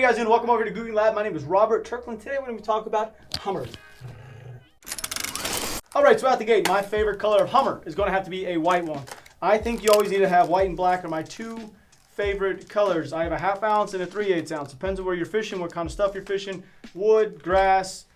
you guys doing? Welcome over to Googan Lab. My name is Robert Turkland. Today we're going to talk about Hummers. Alright, so out the gate, my favorite color of Hummer is going to have to be a white one. I think you always need to have white and black are my two favorite colors. I have a 1/2 ounce and a 3/8 ounce. Depends on where you're fishing, what kind of stuff you're fishing. Wood, grass,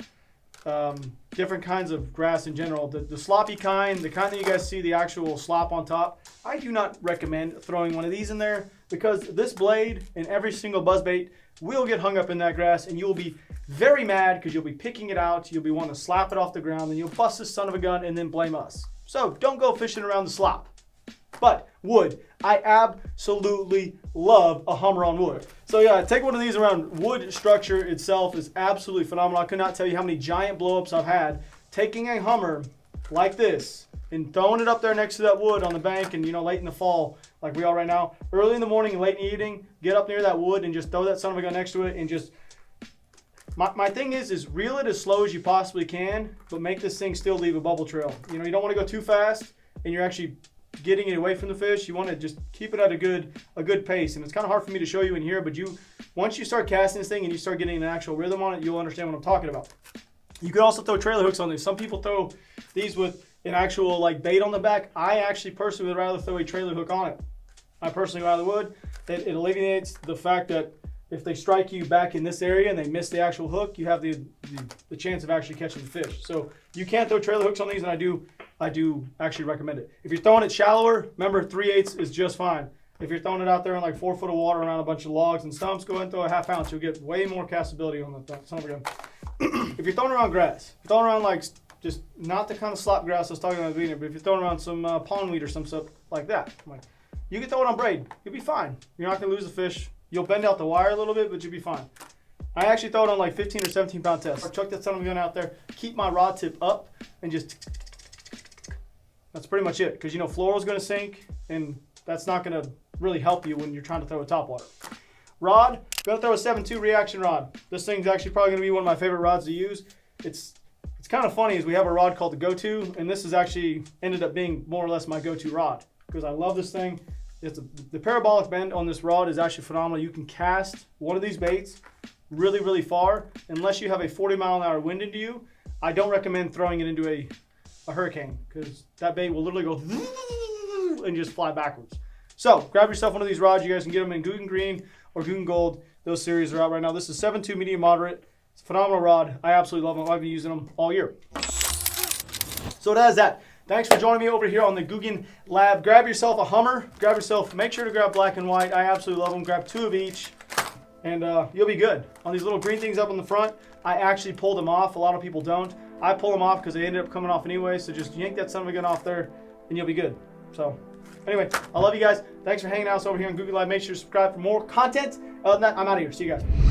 different kinds of grass in general. The sloppy kind, the kind that you guys see the actual slop on top, I do not recommend throwing one of these in there because this blade and every single buzzbait will get hung up in that grass and you'll be very mad because you'll be picking it out, you'll be wanting to slap it off the ground, and you'll bust this son of a gun and then blame us. So don't go fishing around the slop. But wood, I absolutely love a Hummer on wood. So yeah, take one of these around. Wood structure itself is absolutely phenomenal. I could not tell you how many giant blowups I've had taking a Hummer like this and throwing it up there next to that wood on the bank, and late in the fall like we are right now, early in the morning and late in the evening, get up near that wood and just throw that son of a gun next to it and just my thing is reel it as slow as you possibly can, but make this thing still leave a bubble trail. You don't want to go too fast and you're actually getting it away from the fish. You want to just keep it at a good pace. And it's kind of hard for me to show you in here, but once you start casting this thing and you start getting an actual rhythm on it, you'll understand what I'm talking about. You can also throw trailer hooks on these. Some people throw these with an actual like bait on the back. I actually personally would rather throw a trailer hook on it. I personally rather would. It alleviates the fact that if they strike you back in this area and they miss the actual hook, you have the chance of actually catching the fish. So you can throw trailer hooks on these, and I do actually recommend it. If you're throwing it shallower, remember 3/8 is just fine. If you're throwing it out there in like 4 foot of water around a bunch of logs and stumps, go ahead and throw a 1/2 ounce. You'll get way more castability on the son of a gun. If you're throwing around grass, if you're throwing around like just not the kind of slop grass I was talking about at the beginning, but if you're throwing around some pondweed or some stuff like that, you can throw it on braid. You'll be fine. You're not going to lose the fish. You'll bend out the wire a little bit, but you'll be fine. I actually throw it on like 15 or 17 pound tests. Chuck that son of a gun out there, keep my rod tip up, and just that's pretty much it. Because floral's going to sink, and that's not going to really help you when you're trying to throw a topwater. Rod, going to throw a 7.2 reaction rod. This thing's actually probably going to be one of my favorite rods to use. It's kind of funny is we have a rod called the Go-To, and this has actually ended up being more or less my go-to rod because I love this thing. The parabolic bend on this rod is actually phenomenal. You can cast one of these baits really, really far. Unless you have a 40-mile-an-hour wind into you, I don't recommend throwing it into a hurricane because that bait will literally go and just fly backwards. So grab yourself one of these rods. You guys can get them in Googan Green or Googan Gold. Those series are out right now. This is 7.2 medium moderate. It's a phenomenal rod. I absolutely love them. I've been using them all year. So that is that. Thanks for joining me over here on the Googan Lab. Grab yourself a Hummer. Make sure to grab black and white. I absolutely love them. Grab 2 of each, and you'll be good. On these little green things up on the front, I actually pulled them off. A lot of people don't. I pull them off because they ended up coming off anyway. So just yank that son of a gun off there, and you'll be good. So anyway, I love you guys. Thanks for hanging out over here on Googan Lab. Make sure to subscribe for more content. Other than that, I'm out of here. See you guys.